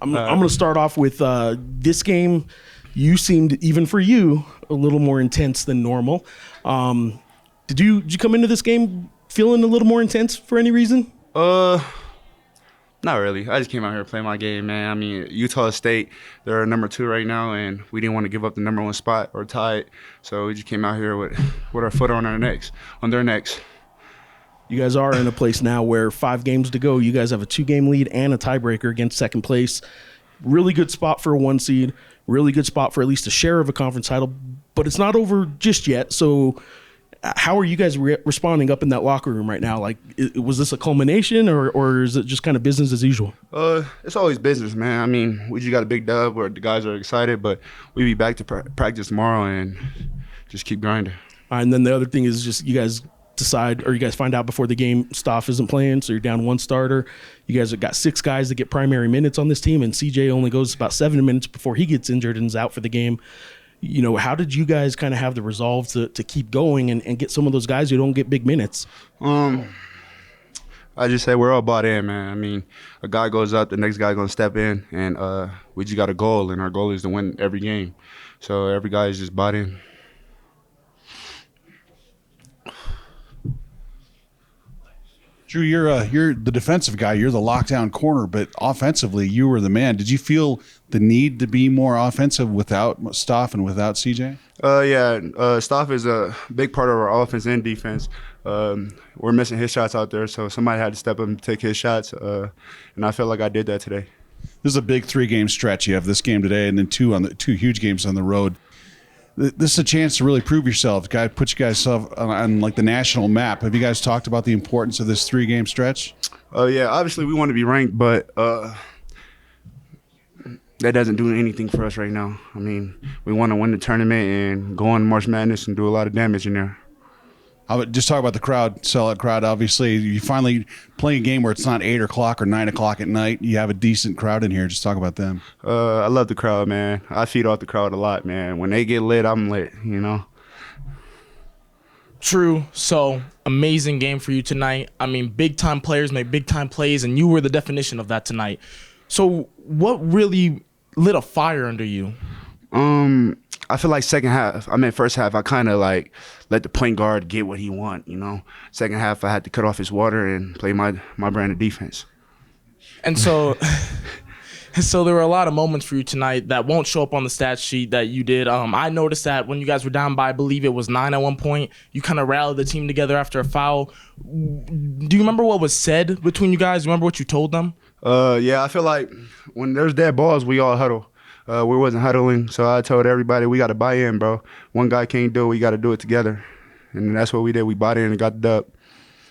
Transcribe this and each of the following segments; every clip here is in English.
I'm going to start off with this game. You seemed, even for you, a little more intense than normal. Did you come into this game feeling a little more intense for any reason? Not really. I just came out here to play my game, man. I mean, Utah State, they're number 2 right now, and we didn't want to give up the number 1 spot or tie it. So we just came out here with our foot on their necks. You guys are in a place now where 5 games to go. You guys have a 2-game lead and a tiebreaker against second place. Really good spot for a 1 seed. Really good spot for at least a share of a conference title. But it's not over just yet. So how are you guys responding up in that locker room right now? Like, was this a culmination or is it just kind of business as usual? It's always business, man. I mean, we just got a big dub where the guys are excited, but we'll be back to practice tomorrow and just keep grinding. All right, and then the other thing is just you guys decide, or you guys find out before the game Stoff isn't playing, so you're down 1 starter. You guys have got 6 guys that get primary minutes on this team, and CJ only goes about 7 minutes before he gets injured and is out for the game. You know, how did you guys kind of have the resolve to keep going and get some of those guys who don't get big minutes? I just say we're all bought in, man. I mean, a guy goes up, the next guy going to step in, and we just got a goal, and our goal is to win every game. So every guy is just bought in. Drew, you're the defensive guy. You're the lockdown corner, but offensively, you were the man. Did you feel the need to be more offensive without Stoff and without CJ? Yeah, Stoff is a big part of our offense and defense. We're missing his shots out there, so somebody had to step up and take his shots, and I felt like I did that today. This is a big 3-game stretch. You have this game today, and then 2 huge games on the road. This is a chance to really prove yourself. Put you guys on like the national map. Have you guys talked about the importance of this 3-game stretch? Yeah, obviously we want to be ranked, but that doesn't do anything for us right now. I mean, we want to win the tournament and go on March Madness and do a lot of damage in there. I would just talk about the crowd, sellout crowd. Obviously, you finally play a game where it's not 8 o'clock or 9 o'clock at night. You have a decent crowd in here. Just talk about them. I love the crowd, man. I feed off the crowd a lot, man. When they get lit, I'm lit, you know? True. So, amazing game for you tonight. I mean, big-time players make big-time plays, and you were the definition of that tonight. So, what really lit a fire under you? I feel like first half, I kind of like let the point guard get what he want, you know. Second half, I had to cut off his water and play my brand of defense. And so, so there were a lot of moments for you tonight that won't show up on the stat sheet that you did. I noticed that when you guys were down by, I believe it was 9 at one point, you kind of rallied the team together after a foul. Do you remember what was said between you guys? Remember what you told them? Yeah, I feel like when there's dead balls, we all huddle. We wasn't huddling, so I told everybody we got to buy in, bro. One guy can't do it. We got to do it together. And that's what we did. We bought in and got the dub.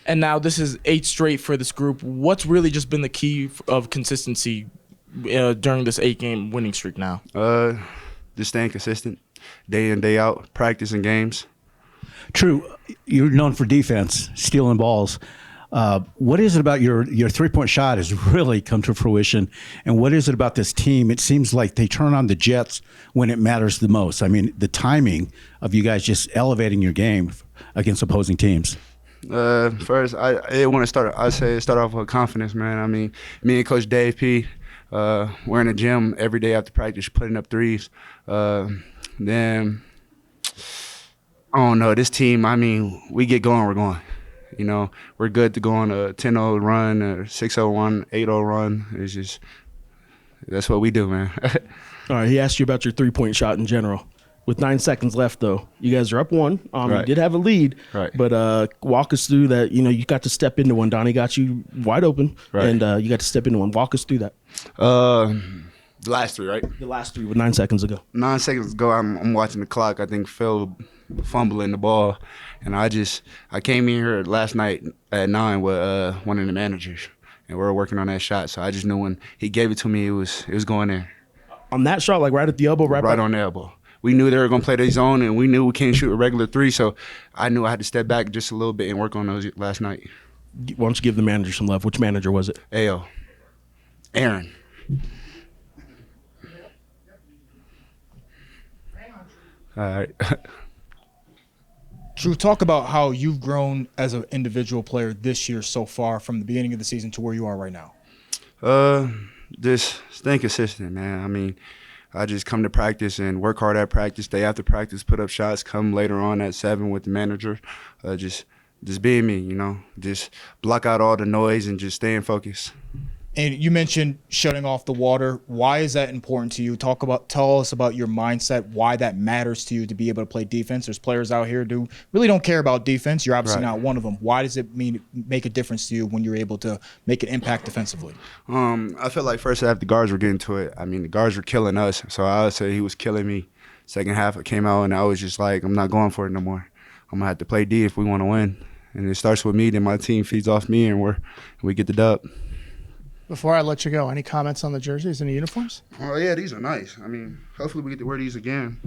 And now this is 8 straight for this group. What's really just been the key of consistency during this 8-game winning streak now? Just staying consistent, day in, day out, practicing games. True. You're known for defense, stealing balls. What is it about your 3-point shot has really come to fruition? And what is it about this team? It seems like they turn on the jets when it matters the most. I mean, the timing of you guys just elevating your game against opposing teams. First, I want to start off with confidence, man. I mean, me and Coach Dave P, we're in the gym every day after practice, putting up threes. Then, I don't know, this team, I mean, we get going, we're going. You know, we're good to go on a 10-0 run, a 6-0 run, 8-0 run. It's just, that's what we do, man. All right, he asked you about your 3-point shot in general. With 9 seconds left, though, you guys are up 1. Right. You did have a lead, right. But walk us through that. You know, you got to step into one. Donnie got you wide open, right. And you got to step into one. Walk us through that. The last 3, right? The last 3 with 9 seconds ago. 9 seconds ago, I'm watching the clock. I think Phil fumbling the ball, and I came in here last night at 9 with one of the managers, and we were working on that shot. So I just knew when he gave it to me, it was going there. On that shot, like right at the elbow, right on the elbow. We knew they were going to play their zone, and we knew we can't shoot a regular 3, so I knew I had to step back just a little bit and work on those last night. Why don't you give the manager some love? Which manager was it? Aaron. All right. Drew, talk about how you've grown as an individual player this year so far from the beginning of the season to where you are right now. just staying consistent, man. I mean, I just come to practice and work hard at practice, stay after practice, put up shots, come later on at 7 with the manager. Just being me, you know, just block out all the noise and just staying focused. And you mentioned shutting off the water. Why is that important to you? Tell us about your mindset, why that matters to you to be able to play defense. There's players out here who really don't care about defense. You're obviously not one of them. Why does it make a difference to you when you're able to make an impact defensively? I feel like first half the guards were getting to it. I mean, the guards were killing us, so I would say he was killing me. Second half it came out and I was just like, I'm not going for it no more. I'm gonna have to play D if we want to win. And it starts with me, then my team feeds off me, and we get the dub. Before I let you go, any comments on the jerseys and the uniforms? Oh, yeah, these are nice. I mean, hopefully we get to wear these again.